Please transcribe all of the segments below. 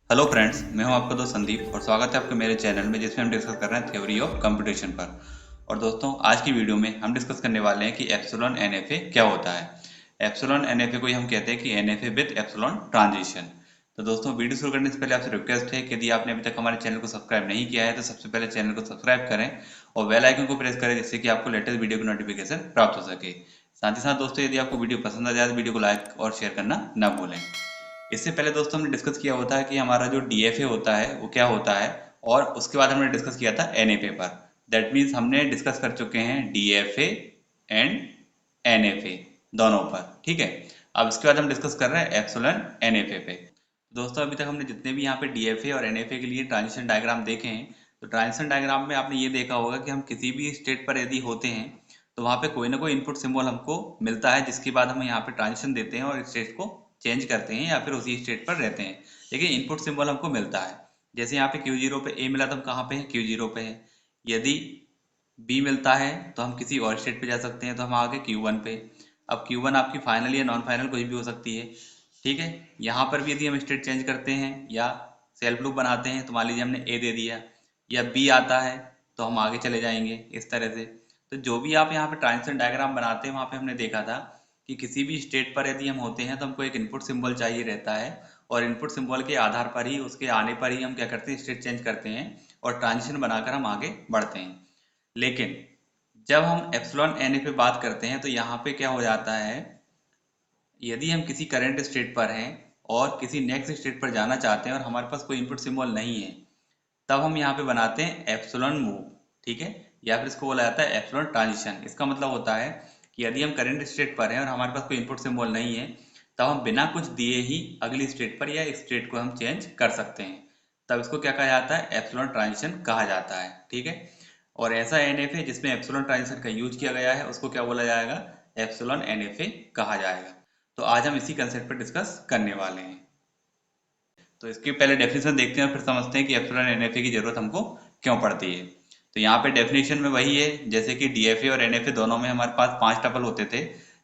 Hello friends, मैं हूं आपका दोस्त संदीप और स्वागत है आपके मेरे चैनल में जिसमें हम डिस्कस कर रहे हैं थ्योरी ऑफ कंप्यूटेशन पर। और दोस्तों, आज की वीडियो में हम डिस्कस करने वाले हैं कि एप्सिलॉन एनएफए क्या होता है। एप्सिलॉन एनएफए को ही हम कहते हैं कि एनएफए विद एप्सिलॉन ट्रांजिशन। तो दोस्तों, वीडियो शुरू करने से पहले आपसे रिक्वेस्ट है कि यदि आपने अभी तक हमारे चैनल को सब्सक्राइब नहीं किया है तो सबसे पहले चैनल को सब्सक्राइब करें और बेल आइकन को प्रेस करें जिससे कि आपको लेटेस्ट वीडियो की नोटिफिकेशन प्राप्त हो सके। साथ ही साथ दोस्तों, यदि आपको वीडियो पसंद आ जाए तो वीडियो को लाइक और शेयर करना ना भूलें। इससे पहले दोस्तों हमने डिस्कस किया होता है कि हमारा जो डीएफए होता है वो क्या होता है, और उसके बाद हमने डिस्कस किया था एनएफए पर। दैट मीन्स हमने डिस्कस कर चुके हैं डीएफए एंड एनएफए दोनों पर। ठीक है, अब इसके बाद हम डिस्कस कर रहे हैं एप्सिलॉन एनएफए पे। दोस्तों, अभी तक हमने जितने भी यहाँ पे डीएफए और एनएफए के लिए ट्रांजिशन डायग्राम देखे हैं, तो ट्रांजिशन डायग्राम में आपने ये देखा होगा कि हम किसी भी स्टेट पर यदि होते हैं तो वहाँ पे कोई ना कोई इनपुट सिंबल हमको मिलता है, जिसके बाद हम यहाँ पे ट्रांजिशन देते हैं और स्टेट को चेंज करते हैं या फिर उसी स्टेट पर रहते हैं, लेकिन इनपुट सिंबल हमको मिलता है। जैसे यहाँ पे Q0 पे A मिला तो हम कहाँ पे हैं? Q0 पे है। यदि B मिलता है तो हम किसी और स्टेट पे जा सकते हैं, तो हम आगे Q1 पे। अब Q1 आपकी फाइनल या नॉन फाइनल कोई भी हो सकती है। ठीक है, यहाँ पर भी यदि हम स्टेट चेंज करते हैं या सेल्फ लूप बनाते हैं तो मान लीजिए हमने A दे दिया या B आता है तो हम आगे चले जाएंगे इस तरह से। तो जो भी आप यहाँ पे ट्रांजिशन डायग्राम बनाते हैं वहाँ पे हमने देखा था कि किसी भी स्टेट पर यदि हम होते हैं तो हमको एक इनपुट सिंबल चाहिए रहता है, और इनपुट सिंबल के आधार पर ही, उसके आने पर ही हम क्या करते हैं, स्टेट चेंज करते हैं और ट्रांजिशन बनाकर हम आगे बढ़ते हैं। लेकिन जब हम एप्सिलॉन एन पे बात करते हैं तो यहाँ पे क्या हो जाता है, यदि हम किसी करंट स्टेट पर हैं और किसी नेक्स्ट स्टेट पर जाना चाहते हैं और हमारे पास कोई इनपुट सिंबल नहीं है, तब हम यहाँ पे बनाते हैं एप्सिलॉन मूव। ठीक है, या फिर इसको बोला जाता है एप्सिलॉन ट्रांजिशन। इसका मतलब होता है कि यदि हम करंट स्टेट पर हैं और हमारे पास कोई इनपुट सिंबल नहीं है, तब हम बिना कुछ दिए ही अगली स्टेट पर या इस स्टेट को हम चेंज कर सकते हैं। तब इसको क्या कहा जाता है? एप्सिलॉन ट्रांजिशन कहा जाता है। ठीक है, और ऐसा एनएफए जिसमें एप्सिलॉन ट्रांजिशन का यूज किया गया है उसको क्या बोला जाएगा? एप्सिलॉन एनएफए कहा जाएगा। तो आज हम इसी कंसेप्ट पर डिस्कस करने वाले हैं। तो इसकी पहले डेफिनेशन देखते हैं और फिर समझते हैं कि एप्सिलॉन एनएफए की जरूरत हमको क्यों पड़ती है। तो यहाँ पे डेफिनेशन में वही है जैसे कि डीएफए और एनएफए दोनों में हमारे पास 5 टपल होते थे,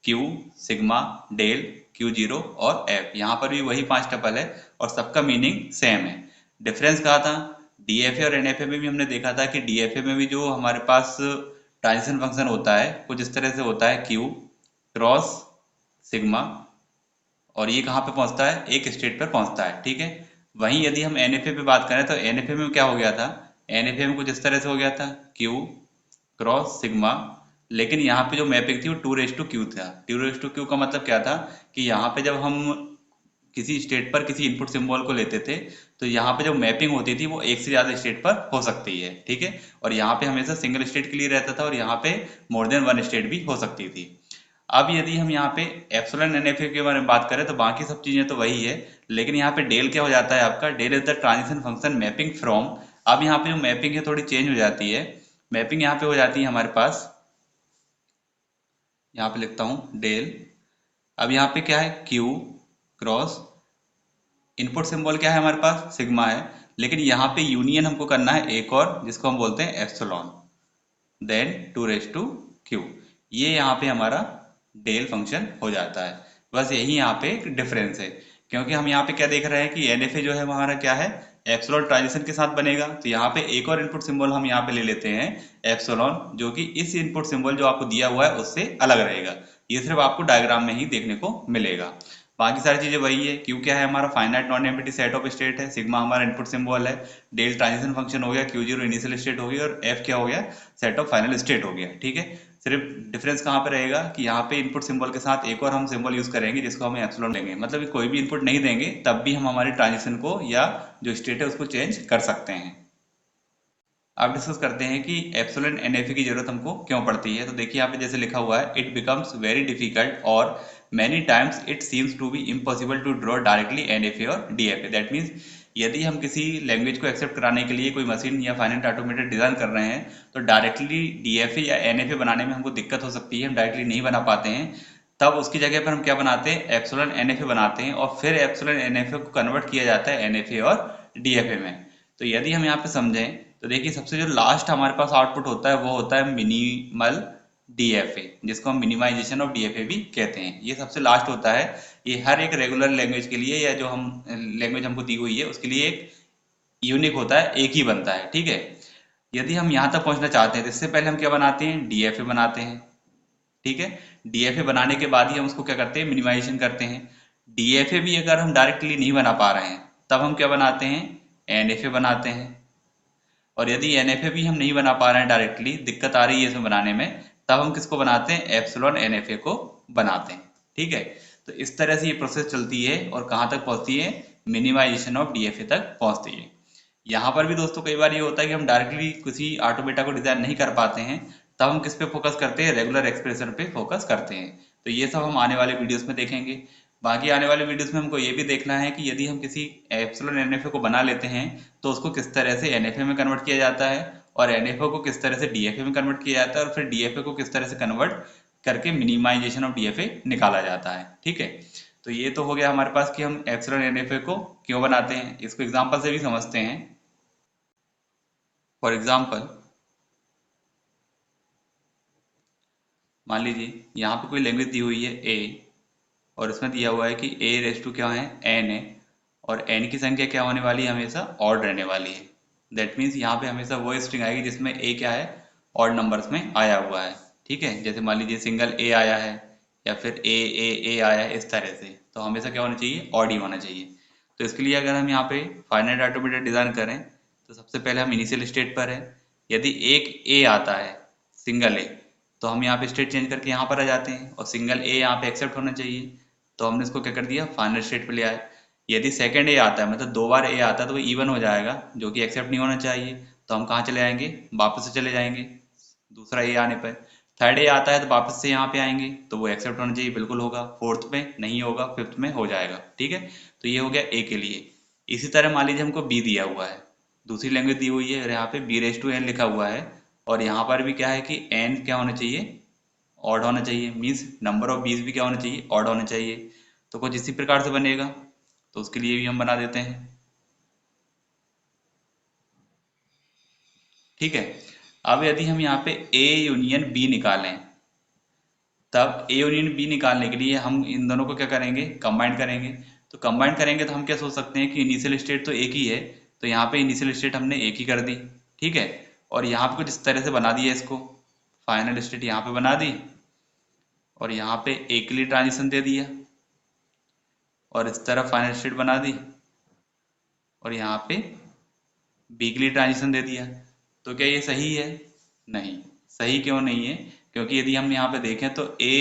क्यू, सिग्मा, डेल, Q0 और एफ। यहाँ पर भी वही 5 टपल है और सबका मीनिंग सेम है। डिफरेंस कहा था, डीएफए और एनएफए में भी हमने देखा था कि डीएफए में भी जो हमारे पास ट्रांजिशन फंक्शन होता है कुछ इस तरह से होता है, क्यू क्रॉस सिग्मा, और ये कहाँ पे पहुंचता है? एक स्टेट पर पहुंचता है। ठीक है, वहीं यदि हम एनएफए पे बात करें तो एनएफए में क्या हो गया था? एनएफए में कुछ इस तरह से हो गया था, क्यू क्रॉस सिग्मा, लेकिन यहाँ पे जो मैपिंग थी वो 2:Q था। 2:Q का मतलब क्या था कि यहाँ पे जब हम किसी स्टेट पर किसी इनपुट सिंबल को लेते थे तो यहाँ पे जो मैपिंग होती थी वो एक से ज्यादा स्टेट पर हो सकती है। ठीक है, और यहाँ पे हमेशा सिंगल स्टेट के लिए रहता था और यहाँ पे मोर देन वन स्टेट भी हो सकती थी। अब यदि हम यहाँ पे एप्सिलॉन एनएफए के बारे में बात करें तो बाकी सब चीजें तो वही है, लेकिन यहाँ पे डेल क्या हो जाता है आपका? Del is the transition function mapping from. अब यहाँ पे जो मैपिंग है थोड़ी चेंज हो जाती है। मैपिंग यहाँ पे हो जाती है हमारे पास, यहाँ पे लिखता हूँ डेल। अब यहाँ पे क्या है? क्यू क्रॉस, इनपुट सिंबल क्या है हमारे पास? सिग्मा है, लेकिन यहाँ पे यूनियन हमको करना है एक और जिसको हम बोलते हैं एप्सिलॉन, देन 2:Q। ये यहाँ पे हमारा डेल फंक्शन हो जाता है। बस यही यहाँ पे एक डिफरेंस है, क्योंकि हम यहाँ पे क्या देख रहे हैं कि एनएफए जो है हमारा क्या है? एप्सिलॉन ट्रांजिशन के साथ बनेगा। तो यहाँ पे एक और इनपुट सिंबल हम यहाँ पे ले लेते हैं एप्सिलॉन, जो कि इस इनपुट सिंबल जो आपको दिया हुआ है उससे अलग रहेगा। ये सिर्फ आपको डायग्राम में ही देखने को मिलेगा। बाकी सारी चीजें वही है। क्यू क्या है? हमारा finite non empty set of state है। सिग्मा हमारा इनपुट सिंबल है। डेल ट्रांजिशन फंक्शन हो गया। Q0 इनिशियल स्टेट हो गई, और एफ क्या हो गया? सेट ऑफ फाइनल स्टेट हो गया। ठीक है, सिर्फ डिफरेंस कहाँ पे रहेगा कि यहाँ पे इनपुट सिंबल के साथ एक और हम सिंबल यूज करेंगे जिसको हम एप्सिलॉन लेंगे। मतलब कि कोई भी इनपुट नहीं देंगे तब भी हम हमारी ट्रांजिशन को या जो स्टेट है उसको चेंज कर सकते हैं। अब डिस्कस करते हैं कि एप्सिलॉन एनएफए की जरूरत हमको क्यों पड़ती है। तो देखिए यहाँ पे जैसे लिखा हुआ है, इट बिकम्स वेरी डिफिकल्ट और many times it seems to be impossible to draw directly NFA और डीएफए। दैट मीन्स यदि हम किसी लैंग्वेज को एक्सेप्ट कराने के लिए कोई मशीन या फाइनेंट ऑटोमेटेड डिजाइन कर रहे हैं तो डायरेक्टली डीएफए या एनएफए बनाने में हमको दिक्कत हो सकती है, हम डायरेक्टली नहीं बना पाते हैं। तब उसकी जगह पर हम क्या बनाते हैं? एप्सिलॉन एनएफए बनाते हैं, और फिर एप्सिलॉन एनएफए को कन्वर्ट किया जाता है एनएफए और डीएफए में। तो यदि हम यहाँ पे समझें तो देखिए, सबसे जो लास्ट हमारे पास आउटपुट होता है वो होता है मिनिमल DFA, जिसको हम मिनिमाइजेशन ऑफ DFA भी कहते हैं। ये सबसे लास्ट होता है। ये हर एक रेगुलर लैंग्वेज के लिए या जो हम लैंग्वेज हमको दी हुई है उसके लिए एक यूनिक होता है, एक ही बनता है। ठीक है, यदि हम यहाँ तक पहुँचना चाहते हैं तो इससे पहले हम क्या बनाते हैं, DFA बनाते हैं। ठीक है, DFA बनाने के बाद ही हम उसको क्या करते हैं, मिनिमाइजेशन करते हैं। DFA भी अगर हम डायरेक्टली नहीं बना पा रहे हैं तब हम क्या बनाते हैं, NFA बनाते हैं। और यदि NFA भी हम नहीं बना पा रहे हैं डायरेक्टली, दिक्कत आ रही है इसमें बनाने में, तब हम किसको बनाते हैं, एप्सिलॉन NFA को बनाते हैं। ठीक है, तो इस तरह से ये प्रोसेस चलती है और कहाँ तक पहुँचती है, मिनिमाइजेशन ऑफ DFA तक पहुँचती है। यहाँ पर भी दोस्तों कई बार ये होता है कि हम डायरेक्टली किसी ऑटोमेटा को डिजाइन नहीं कर पाते हैं, तब हम किस पे फोकस करते हैं, रेगुलर एक्सप्रेशन पे फोकस करते हैं। तो ये सब हम आने वाले वीडियोस में देखेंगे। बाकी आने वाले वीडियोस में हमको ये भी देखना है कि यदि हम किसी एप्सिलॉन NFA को बना लेते हैं तो उसको किस तरह से NFA में कन्वर्ट किया जाता है, और NFA को किस तरह से DFA में कन्वर्ट किया जाता है, और फिर DFA को किस तरह से कन्वर्ट करके मिनिमाइजेशन ऑफ DFA निकाला जाता है। ठीक है, तो ये तो हो गया हमारे पास कि हम एप्सिलॉन NFA को क्यों बनाते हैं। इसको एग्जाम्पल से भी समझते हैं। फॉर एग्जाम्पल, मान लीजिए यहाँ पे कोई लैंग्वेज दी हुई है A, और इसमें दिया हुआ है कि A रेस टू क्या है, N है, और N की संख्या क्या होने वाली है, हमेशा ऑड रहने वाली है। दैट मीन्स यहाँ पे हमेशा वो स्ट्रिंग आएगी जिसमें A क्या है, ऑड नंबर्स में आया हुआ है। ठीक है, जैसे मान लीजिए सिंगल A आया है या फिर A आया है, इस तरह से, तो हमेशा क्या होना चाहिए, ऑड ही होना चाहिए। तो इसके लिए अगर हम यहाँ पे फाइनाइट ऑटोमेटेड डिजाइन करें तो सबसे पहले हम इनिशियल स्टेट पर है। यदि एक A आता है, सिंगल A, तो हम यहाँ पे स्टेट चेंज करके यहाँ पर आ जाते हैं, और सिंगल A यहाँ पे एक्सेप्ट होना चाहिए, तो हमने इसको क्या कर दिया, फाइनल स्टेट पे ले आए। यदि सेकंड A आता है, मतलब 2 बार A आता है, तो वो इवन हो जाएगा, जो कि एक्सेप्ट नहीं होना चाहिए, तो हम कहाँ चले आएंगे, वापस से चले जाएंगे दूसरा A आने पर। थर्ड A आता है तो वापस से यहाँ पे आएंगे, तो वो एक्सेप्ट होना चाहिए, बिल्कुल होगा। फोर्थ में नहीं होगा, फिफ्थ में हो जाएगा। ठीक है, तो ये हो गया A के लिए। इसी तरह मान लीजिए हमको B दिया हुआ है, दूसरी लैंग्वेज दी हुई है, और यहाँ पे B⁻n लिखा हुआ है, और यहाँ पर भी क्या है कि n क्या होना चाहिए, ऑड होना चाहिए। मीन्स नंबर ऑफ बीज भी क्या होना चाहिए, ऑड होना चाहिए। तो कुछ इसी प्रकार से बनेगा, तो उसके लिए भी हम बना देते हैं। ठीक है, अब यदि हम यहाँ पे A यूनियन B निकालें, तब A यूनियन B निकालने के लिए हम इन दोनों को क्या करेंगे, कंबाइन करेंगे। तो कंबाइन करेंगे तो हम क्या सोच सकते हैं कि इनिशियल स्टेट तो एक ही है, तो यहाँ पे इनिशियल स्टेट हमने एक ही कर दी। ठीक है, और यहाँ पे कुछ इस तरह से बना दिया इसको, फाइनल स्टेट यहाँ पे बना दी, और यहाँ पे A के लिए ट्रांजिशन दे दिया, और इस तरह फाइनल स्टेट बना दी, और यहाँ पे B के लिए ट्रांजिशन दे दिया। तो क्या ये सही है, नहीं। सही क्यों नहीं है, क्योंकि यदि हम यहाँ पे देखें तो A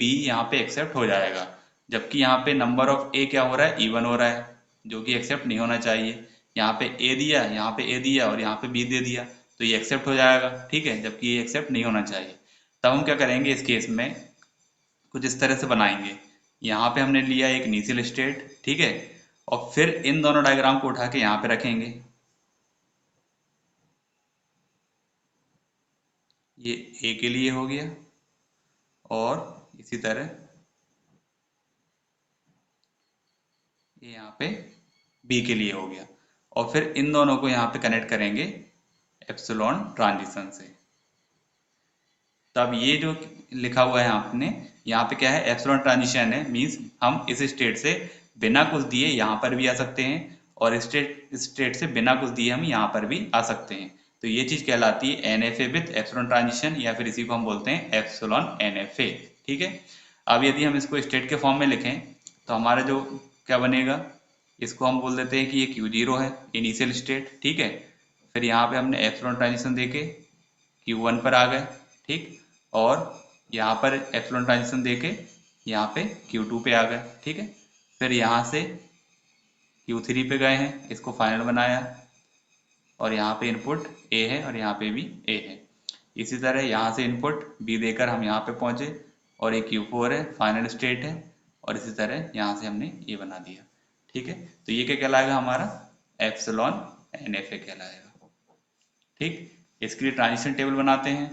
यहाँ पे एक्सेप्ट हो जाएगा, जबकि यहाँ पे नंबर ऑफ A क्या हो रहा है, इवन हो रहा है, जो कि एक्सेप्ट नहीं होना चाहिए। यहाँ पे A दिया, यहाँ पे A दिया, और यहाँ पे B दे दिया, तो ये एक्सेप्ट हो जाएगा। ठीक है, जबकि ये एक्सेप्ट नहीं होना चाहिए। तब हम क्या करेंगे, इस केस में कुछ इस तरह से बनाएंगे। यहाँ पे हमने लिया एक इनिशियल स्टेट, ठीक है, और फिर इन दोनों डायग्राम को उठा के यहाँ पे रखेंगे। ये A के लिए हो गया, और इसी तरह ये यहाँ पे B के लिए हो गया, और फिर इन दोनों को यहाँ पे कनेक्ट करेंगे एप्सिलॉन ट्रांजिशन से। तब ये जो लिखा हुआ है आपने, यहाँ पे क्या है, एप्सिलॉन ट्रांजिशन है। मीन्स हम इस स्टेट से बिना कुछ दिए यहाँ पर भी आ सकते हैं, और स्टेट से बिना कुछ दिए हम यहाँ पर भी आ सकते हैं। तो ये चीज कहलाती है NFA विथ एप्सिलॉन ट्रांजिशन, या फिर इसी को हम बोलते हैं एप्सिलॉन NFA। ठीक है, अब यदि हम इसको स्टेट के फॉर्म में लिखें तो हमारा जो क्या बनेगा, इसको हम बोल देते हैं कि ये Q0 है, इनिशियल स्टेट। ठीक है, फिर यहाँ पे हमने एप्सिलॉन ट्रांजिशन देके Q1 पर आ गए। ठीक, और यहाँ पर एप्सिलॉन ट्रांजिशन देके यहाँ पे Q2 पे आ गए। ठीक है, फिर यहाँ से Q3 पे गए हैं, इसको फाइनल बनाया, और यहाँ पे इनपुट A है और यहाँ पे भी A है। इसी तरह यहाँ से इनपुट B देकर हम यहाँ पे पहुंचे, और एक Q4 है, फाइनल स्टेट है, और इसी तरह यहाँ से हमने ये बना दिया। ठीक है, तो ये क्या कहलाएगा, हमारा एप्सिलॉन NFA कहलाएगा। ठीक, इसके लिए ट्रांजिशन टेबल बनाते हैं।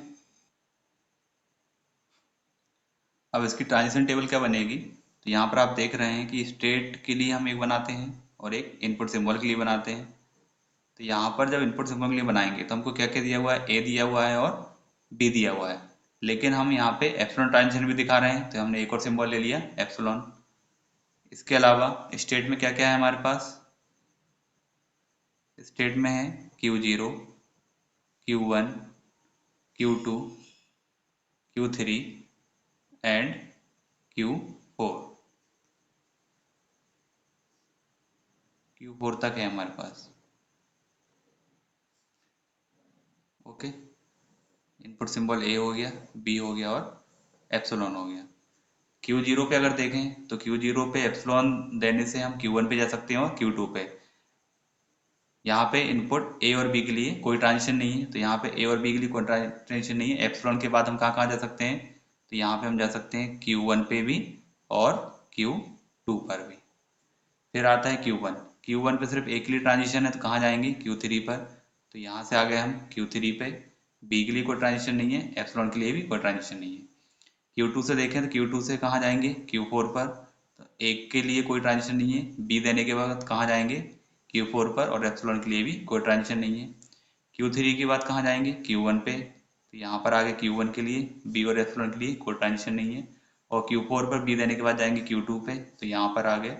अब इसकी ट्रांजिशन टेबल क्या बनेगी, तो यहाँ पर आप देख रहे हैं कि स्टेट के लिए हम एक बनाते हैं और एक इनपुट सिंबल के लिए बनाते हैं। तो यहाँ पर जब इनपुट सिंबल के लिए बनाएंगे तो हमको क्या क्या दिया हुआ है, A दिया हुआ है और B दिया हुआ है। लेकिन हम यहाँ पे एप्सिलॉन ट्रांजिशन भी दिखा रहे हैं, तो हमने एक और सिंबल ले लिया एप्सिलॉन। इसके अलावा स्टेट में क्या क्या है हमारे पास, स्टेट में है Q0, Q1, Q2, Q3 and Q4। Q4 तक है हमारे पास। ओके, इनपुट सिंबल A हो गया, B हो गया और एप्सिलॉन हो गया। Q0 पे अगर देखें तो Q0 पे एप्सिलॉन देने से हम Q1 पे जा सकते हैं और Q2 पे। यहाँ पे इनपुट A और B के लिए कोई ट्रांजिशन नहीं है, तो यहाँ पे A और B के लिए कोई ट्रांजिशन नहीं है। एप्सिलॉन के बाद हम कहाँ कहाँ जा सकते हैं, तो यहाँ पे हम जा सकते हैं Q1 पे भी और Q2 पर भी। फिर आता है Q1। Q1 पे सिर्फ एक के लिए ट्रांजिशन है, तो कहाँ जाएंगे, Q3 पर। तो यहाँ से आ गए हम Q3 पे। B के लिए कोई ट्रांजिशन नहीं है, एप्सिलॉन के लिए भी कोई ट्रांजिशन नहीं है। Q2 से देखें तो Q2 से कहाँ जाएंगे, Q4 पर। तो एक के लिए कोई ट्रांजिशन नहीं है, B देने के बाद कहाँ जाएंगे, Q4 पर, और एप्सिलॉन के लिए भी कोई ट्रांजिशन नहीं है। Q3 के बाद कहाँ जाएंगे, Q1 पे। तो यहाँ पर आगे Q1 के लिए B और एप्सिलॉन के लिए कोई ट्रांजिशन नहीं है। और Q4 पर B देने के बाद जाएंगे Q2 पे, तो यहाँ पर आगे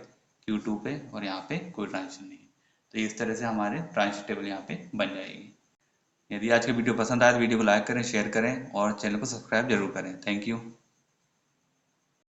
Q2 पे और यहाँ पे कोई ट्रांजिशन नहीं है। तो इस तरह से हमारे ट्रांजिशन टेबल यहाँ पे बन जाएगी। यदि आज की वीडियो पसंद आए तो वीडियो को लाइक करें, शेयर करें और चैनल को सब्सक्राइब जरूर करें। Thank you.